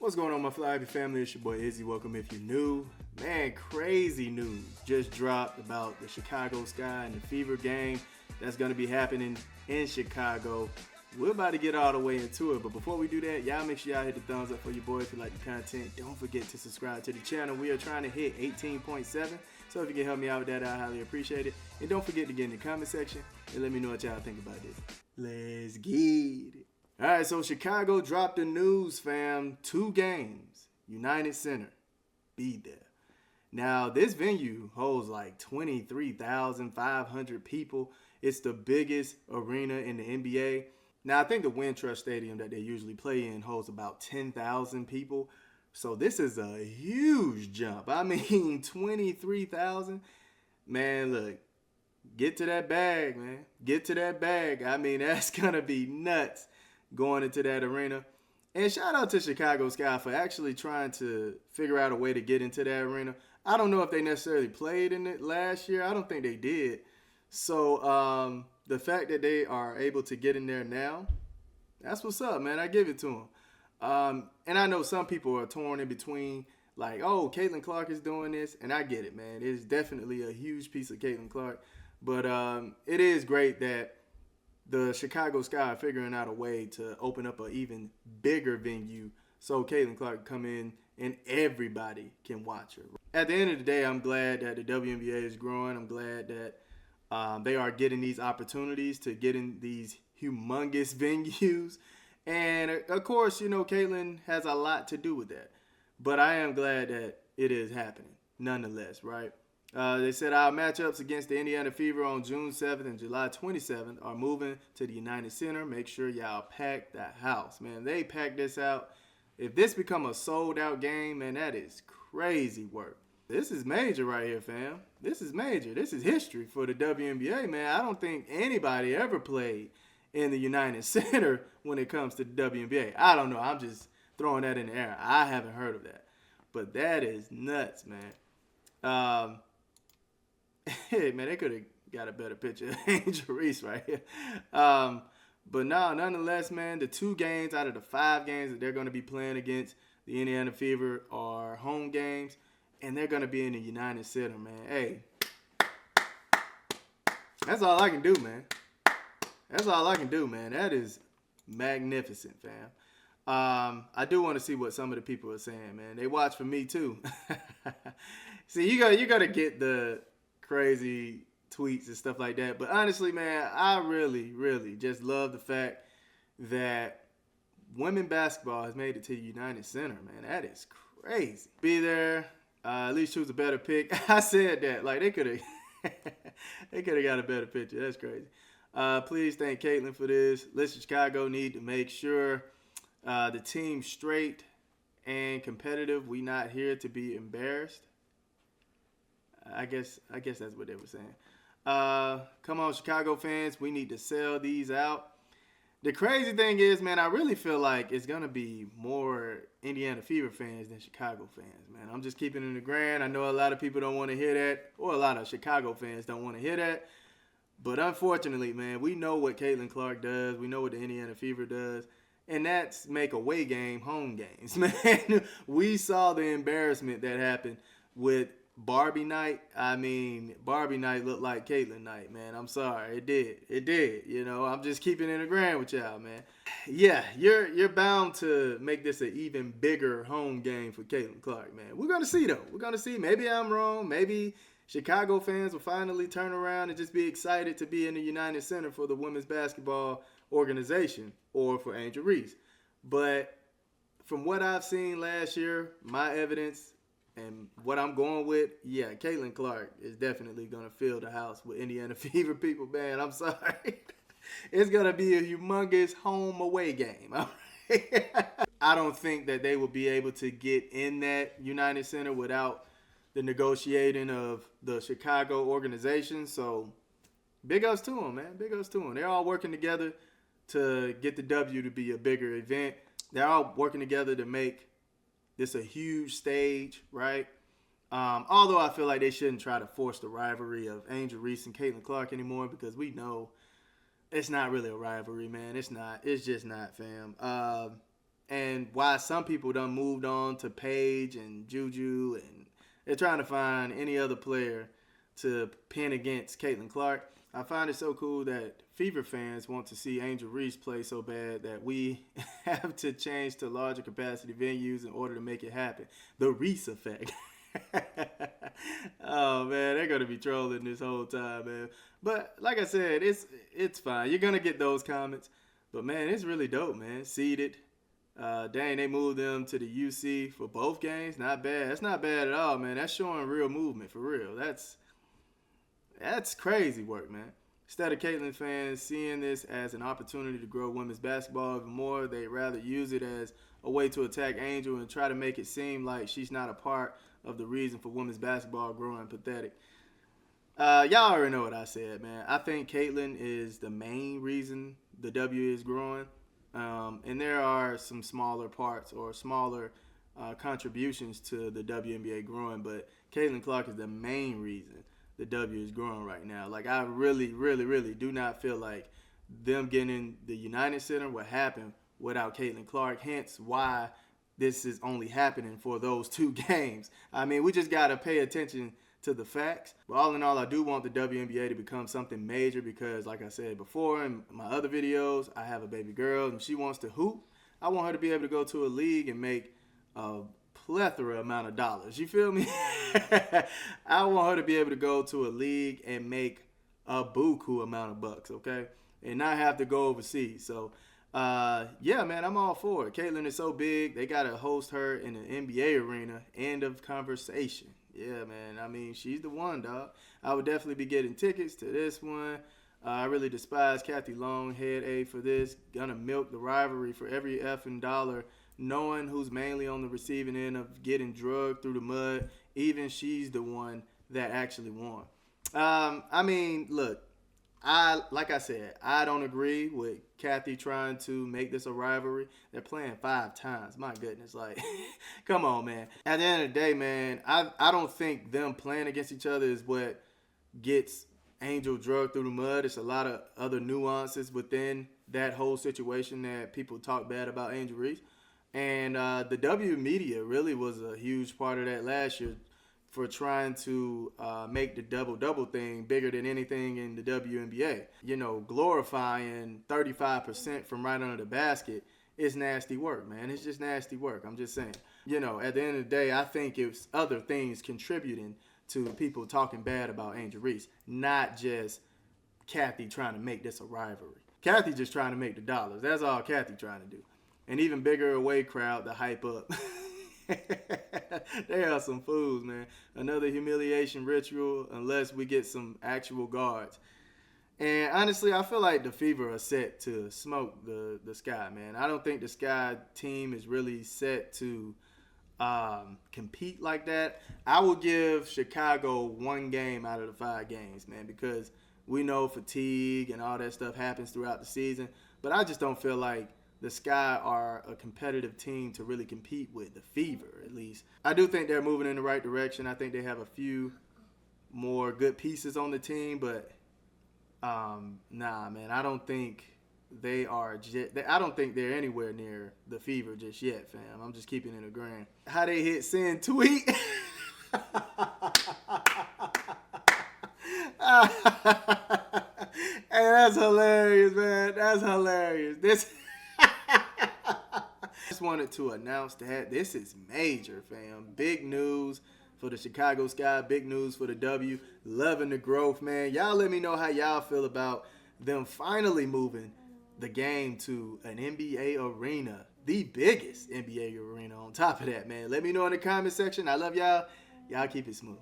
What's going on, my Flyby family? It's your boy Izzy. Welcome if you're new. Man, crazy news just dropped about the Chicago Sky and the Fever game that's going to be happening in Chicago. We're about to get all the way into it, but before we do that, y'all make sure y'all hit the thumbs up for your boy if you like the content. Don't forget to subscribe to the channel. We are trying to hit 18.7, so if you can help me out with that, I highly appreciate it. And don't forget to get in the comment section and let me know what y'all think about this. Let's get it. All right, so Chicago dropped the news, fam. 2 games, United Center, be there. Now, this venue holds like 23,500 people. It's the biggest arena in the NBA. Now, I think the Wintrust Stadium that they usually play in holds about 10,000 people. So this is a huge jump. I mean, 23,000. Man, look, get to that bag, man. Get to that bag. I mean, that's going to be nuts going into that arena. And shout out to Chicago Sky for actually trying to figure out a way to get into that arena. I don't know if they necessarily played in it last year. I don't think they did. So the fact that they are able to get in there now, that's what's up, man. I give it to them. And I know some people are torn in between, like, oh, Caitlin Clark is doing this. And I get it, man. It's definitely a huge piece of Caitlin Clark. But it is great that the Chicago Sky are figuring out a way to open up an even bigger venue so Caitlin Clark can come in and everybody can watch her. At the end of the day, I'm glad that the Wnba is growing. I'm glad that they are getting these opportunities to get in these humongous venues. And, of course, you know, Caitlin has a lot to do with that. But I am glad that it is happening, nonetheless, right? They said our matchups against the Indiana Fever on June 7th and July 27th are moving to the United Center. Make sure y'all pack the house. Man, they packed this out. If this become a sold-out game, man, that is crazy work. This is major right here, fam. This is major. This is history for the WNBA, man. I don't think anybody ever played in the United Center when it comes to the WNBA. I don't know. I'm just throwing that in the air. I haven't heard of that. But that is nuts, man. Hey, man, they could have got a better picture of Angel Reese right here. But no, nonetheless, man, the 2 games out of the 5 games that they're going to be playing against the Indiana Fever are home games, and they're going to be in the United Center, man. Hey, that's all I can do, man. That's all I can do, man. That is magnificent, fam. I do want to see what some of the people are saying, man. They watch for me, too. See, you got to get the crazy tweets and stuff like that. But honestly, man, I really, really just love the fact that women basketball has made it to the United Center, man. That is crazy. Be there. At least choose a better pick. I said that. Like, they could have got a better picture. That's crazy. Please thank Caitlin for this. Listen, Chicago need to make sure the team's straight and competitive. We not here to be embarrassed. I guess that's what they were saying. Come on, Chicago fans. We need to sell these out. The crazy thing is, man, I really feel like it's going to be more Indiana Fever fans than Chicago fans, man. I'm just keeping it in the grand. I know a lot of people don't want to hear that, or a lot of Chicago fans don't want to hear that. But unfortunately, man, we know what Caitlin Clark does. We know what the Indiana Fever does. And that's make away game home games, man. We saw the embarrassment that happened with Barbie night. I mean, Barbie night looked like Caitlin night, man. I'm sorry. It did. You know, I'm just keeping it in the grand with y'all, man. Yeah, you're bound to make this an even bigger home game for Caitlin Clark, man. We're going to see, though. We're going to see. Maybe I'm wrong. Maybe Chicago fans will finally turn around and just be excited to be in the United Center for the women's basketball organization or for Angel Reese. But from what I've seen last year, my evidence and what I'm going with, yeah, Caitlin Clark is definitely going to fill the house with Indiana Fever people, man. I'm sorry. It's going to be a humongous home-away game. All right? I don't think that they will be able to get in that United Center without the negotiating of the Chicago organization. So big ups to them, man. Big ups to them. They're all working together to get the W to be a bigger event. They're all working together to make this a huge stage, right? Although I feel like they shouldn't try to force the rivalry of Angel Reese and Caitlin Clark anymore, because we know it's not really a rivalry, man. It's not. It's just not, fam. and why some people done moved on to Paige and Juju, and they're trying to find any other player to pin against Caitlin Clark. I find it so cool that Fever fans want to see Angel Reese play so bad that we have to change to larger capacity venues in order to make it happen. The Reese effect. Oh man, they're gonna be trolling this whole time, man. But like I said, it's fine. You're gonna get those comments. But man, it's really dope, man. Seeded. Dang, they moved them to the UC for both games. Not bad. That's not bad at all, man. That's showing real movement for real. That's crazy work, man. Instead of Caitlin fans seeing this as an opportunity to grow women's basketball even more, they'd rather use it as a way to attack Angel and try to make it seem like she's not a part of the reason for women's basketball growing pathetic. Y'all already know what I said, man. I think Caitlin is the main reason the W is growing. And there are some smaller parts or smaller contributions to the WNBA growing, but Caitlin Clark is the main reason the W is growing right now. Like, I really, really, really do not feel like them getting the United Center would happen without Caitlin Clark, hence why this is only happening for those 2 games. I mean, we just got to pay attention to the facts. But all in all, I do want the WNBA to become something major because, like I said before in my other videos, I have a baby girl and she wants to hoop. I want her to be able to go to a league and make a plethora amount of dollars. You feel me? I want her to be able to go to a league and make a buku amount of bucks, okay? And not have to go overseas. So, yeah, man, I'm all for it. Caitlin is so big, they got to host her in an NBA arena. End of conversation. Yeah, man. I mean, she's the one, dog. I would definitely be getting tickets to this one. I really despise Kathy Long, head A for this. Gonna milk the rivalry for every effing dollar, knowing who's mainly on the receiving end of getting drugged through the mud. Even she's the one that actually won. I mean, look, like I said, I don't agree with Kathy trying to make this a rivalry. They're playing 5 times. My goodness, like, come on, man. At the end of the day, man, I don't think them playing against each other is what gets Angel drugged through the mud. It's a lot of other nuances within that whole situation that people talk bad about Angel Reese. And the W media really was a huge part of that last year for trying to make the double-double thing bigger than anything in the WNBA. You know, glorifying 35% from right under the basket is nasty work, man. It's just nasty work. I'm just saying. You know, at the end of the day, I think it's other things contributing to people talking bad about Angel Reese, not just Kathy trying to make this a rivalry. Kathy just trying to make the dollars. That's all Kathy trying to do. An even bigger away crowd to hype up. They are some fools, man. Another humiliation ritual unless we get some actual guards. And honestly, I feel like the Fever are set to smoke the Sky, man. I don't think the Sky team is really set to compete like that. I will give Chicago 1 game out of the 5 games, man, because we know fatigue and all that stuff happens throughout the season. But I just don't feel like the Sky are a competitive team to really compete with the Fever, at least. I do think they're moving in the right direction. I think they have a few more good pieces on the team, but nah, man, I don't think they are. I don't think they're anywhere near the Fever just yet, fam. I'm just keeping it a grand. How they hit send tweet. Hey, that's hilarious, man. That's hilarious. Just wanted to announce that this is major, fam. Big news for the Chicago Sky. Big news for the W. Loving the growth, man. Y'all let me know how y'all feel about them finally moving the game to an NBA arena. The biggest NBA arena on top of that, man. Let me know in the comment section. I love y'all. Y'all keep it smooth.